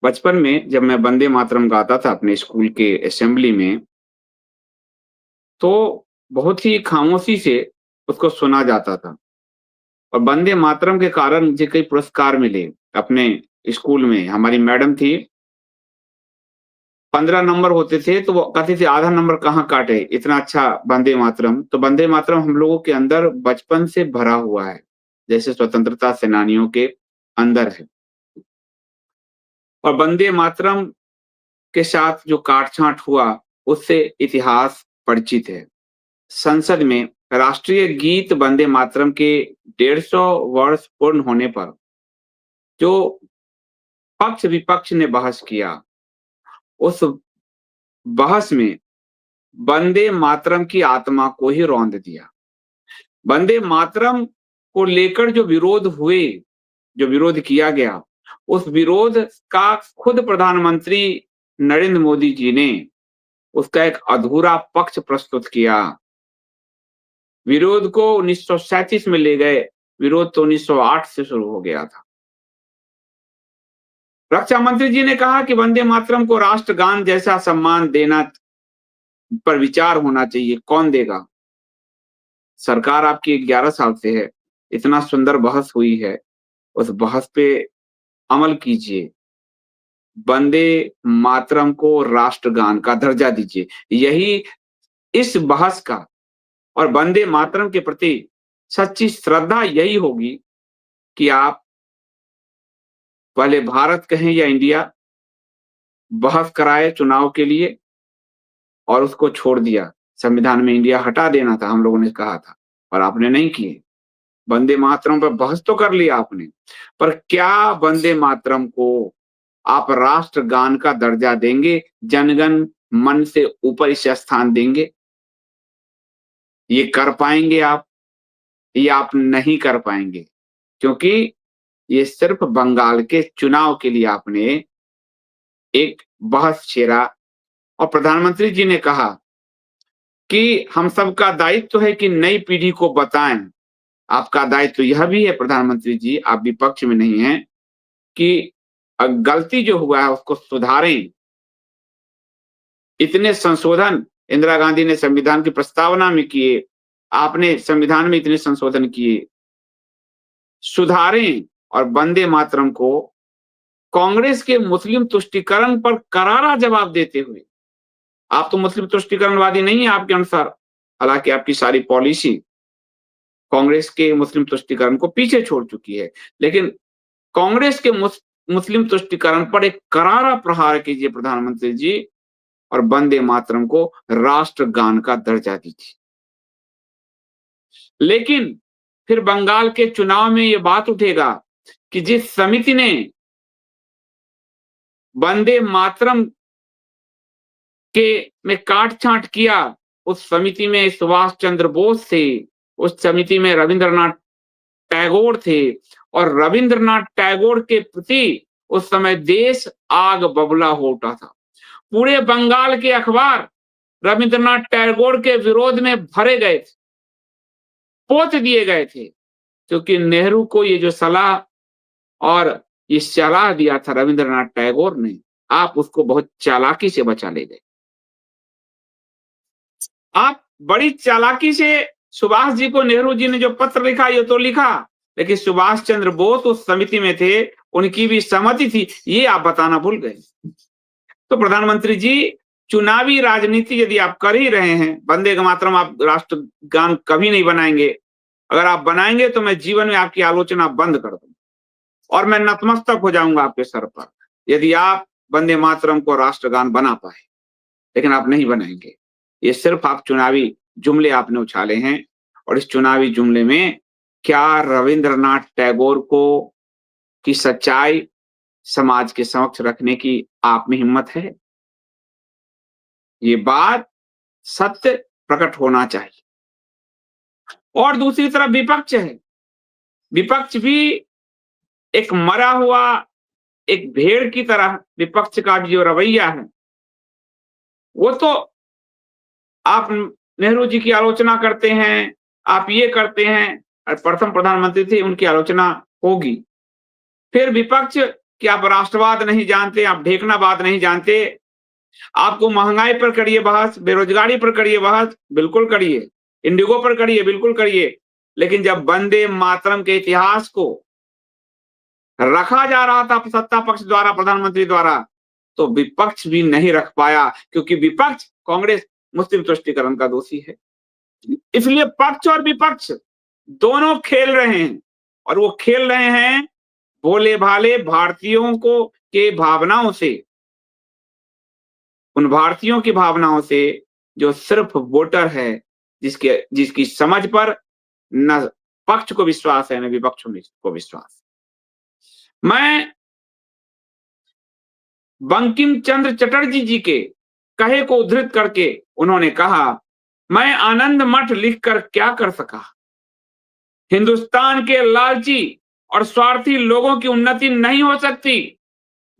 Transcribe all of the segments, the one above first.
बचपन में जब मैं वंदे मातरम गाता था अपने स्कूल के असेंबली में, तो बहुत ही खामोशी से उसको सुना जाता था और वंदे मातरम के कारण मुझे कई पुरस्कार मिले अपने स्कूल में। हमारी मैडम थी, 15 नंबर होते थे तो वो कहती थी आधा नंबर कहाँ काटे, इतना अच्छा वंदे मातरम। तो वंदे मातरम हम लोगों के अंदर बचपन से भरा हुआ है, जैसे स्वतंत्रता सेनानियों के अंदर है। और वंदे मातरम के साथ जो काट-छाँट हुआ, उससे इतिहास परिचित है। संसद में राष्ट्रीय गीत वंदे मातरम के 150 वर्ष पूर्ण होने पर जो पक्ष-विपक्ष ने बहस किया, उस बहस में वंदे मातरम की आत्मा को ही रौंद दिया। वंदे मातरम को लेकर जो विरोध किया गया, उस विरोध का खुद प्रधानमंत्री नरेंद्र मोदी जी ने उसका एक अधूरा पक्ष प्रस्तुत किया। विरोध को 1937 में ले गए, विरोध तो 1908 से शुरू हो गया था। रक्षा मंत्री जी ने कहा कि वंदे मातरम को राष्ट्रगान जैसा सम्मान देना पर विचार होना चाहिए, कौन देगा? सरकार आपकी 11 साल से है, इतना सुंदर बहस हुई है, उस बहस पे अमल कीजिए। वंदे मातरम को राष्ट्रगान का दर्जा दीजिए। यही इस बहस का और वंदे मातरम के प्रति सच्ची श्रद्धा यही होगी कि आप पहले भारत कहें या इंडिया, बहस कराए चुनाव के लिए और उसको छोड़ दिया। संविधान में इंडिया हटा देना था, हम लोगों ने कहा था, और आपने नहीं किए। वंदे मातरम पर बहस तो कर लिया आपने, पर क्या वंदे मातरम को आप राष्ट्रगान का दर्जा देंगे, जनगण मन से ऊपर इसे स्थान देंगे? ये कर पाएंगे आप या आप नहीं कर पाएंगे? क्योंकि ये सिर्फ बंगाल के चुनाव के लिए आपने एक बहस छेड़ा और प्रधानमंत्री जी ने कहा कि हम सबका दायित्व है कि नई पीढ़ी को बताएं। आपका दायित्व यह भी है प्रधानमंत्री जी, आप विपक्ष में नहीं हैं, कि गलती जो हुआ है उसको सुधारें। इतने संशोधन इंदिरा गांधी ने संविधान की प्रस्तावना में किए, आपने संविधान में इतने संशोधन किए, सुधारें। और वंदे मातरम को कांग्रेस के मुस्लिम तुष्टीकरण पर करारा जवाब देते हुए, आप तो मुस्लिम तुष्टीकरणवादी नहीं है आपके अनुसार, हालांकि आपकी सारी पॉलिसी कांग्रेस के मुस्लिम तुष्टीकरण को पीछे छोड़ चुकी है, लेकिन कांग्रेस के मुस्लिम तुष्टीकरण पर एक करारा प्रहार कीजिए प्रधानमंत्री जी और वंदे मातरम को राष्ट्रगान का दर्जा दीजिए। लेकिन फिर बंगाल के चुनाव में यह बात उठेगा कि जिस समिति ने वंदे मातरम के में काट-छाँट किया, उस समिति में सुभाष चंद्र बोस थे, उस समिति में रविंद्रनाथ टैगोर थे और रविंद्रनाथ टैगोर के प्रति उस समय देश आग बबूला हो उठा था। पूरे बंगाल के अखबार रविंद्रनाथ टैगोर के विरोध में भरे गए थे, पोत दिए गए थे, क्योंकि नेहरू को ये जो सलाह और ये सलाह दिया था रविंद्रनाथ टैगोर ने, आप उसको बहुत चालाकी से बचा ले गए। आप बड़ी चालाकी से सुभाष जी को नेहरू जी ने जो पत्र लिखा, ये तो लिखा, लेकिन सुभाष चंद्र बोस उस समिति में थे, उनकी भी सहमति थी, ये आप बताना भूल गए। तो प्रधानमंत्री जी, चुनावी राजनीति यदि आप कर ही रहे हैं, वंदे मातरम आप राष्ट्रगान कभी नहीं बनाएंगे। अगर आप बनाएंगे तो मैं जीवन में आपकी आलोचना बंद कर दूंगा और मैं नतमस्तक हो जाऊंगा आपके सर पर, यदि आप वंदे मातरम को राष्ट्रगान बना पाए। लेकिन आप नहीं बनाएंगे। ये सिर्फ आप चुनावी जुमले आपने उछाले हैं और इस चुनावी जुमले में क्या रविंद्रनाथ टैगोर को की सच्चाई समाज के समक्ष रखने की आप में हिम्मत है? ये बात सत्य प्रकट होना चाहिए। और दूसरी तरफ विपक्ष है। विपक्ष भी एक मरा हुआ एक भेड़ की तरह, विपक्ष का जो रवैया है, वो तो आप नेहरू जी की आलोचना करते हैं, आप ये करते हैं, प्रथम प्रधानमंत्री थे, उनकी आलोचना होगी। फिर विपक्ष कि आप राष्ट्रवाद नहीं जानते, आप ढेकनावाद नहीं जानते। आपको महंगाई पर करिए बहस, बेरोजगारी पर करिए बहस, बिल्कुल करिए। इंडिगो पर करिए, बिल्कुल करिए। लेकिन जब वंदे मातरम के इतिहास को रखा जा रहा था सत्ता पक्ष द्वारा, प्रधानमंत्री द्वारा, तो विपक्ष भी नहीं रख पाया, क्योंकि विपक्ष कांग्रेस मुस्लिम तुष्टीकरण का दोषी है। इसलिए पक्ष और विपक्ष दोनों खेल रहे हैं, और वो खेल रहे हैं भोले भाले भारतीयों को के भावनाओं से, उन भारतीयों की भावनाओं से जो सिर्फ वोटर है, जिसकी समझ पर न पक्ष को विश्वास है न विपक्ष को विश्वास। मैं बंकिम चंद्र चटर्जी जी के कहे को उद्धृत करके उन्होंने कहा, मैं आनंद मठ लिखकर क्या कर सका, हिंदुस्तान के लालची और स्वार्थी लोगों की उन्नति नहीं हो सकती।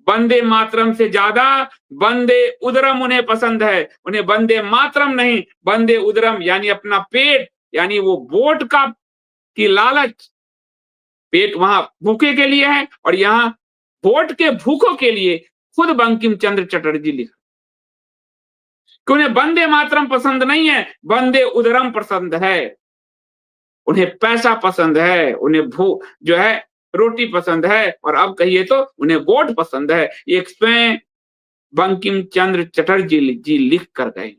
वंदे मातरम से ज्यादा वंदे उदरम उन्हें पसंद है। उन्हें वंदे मातरम नहीं, वंदे उदरम यानी अपना पेट, यानी वो वोट का की लालच, पेट वहां भूखे के लिए है और यहाँ वोट के भूखों के लिए खुद बंकिम चंद्र चटर्जी लिखा कि उन्हें वंदे मातरम पसंद नहीं है, वंदे उदरम पसंद है। उन्हें पैसा पसंद है, उन्हें जो है रोटी पसंद है, और अब कहिए तो उन्हें वोट पसंद है। ये बंकिम चंद्र चटर्जी जी लिख कर गए।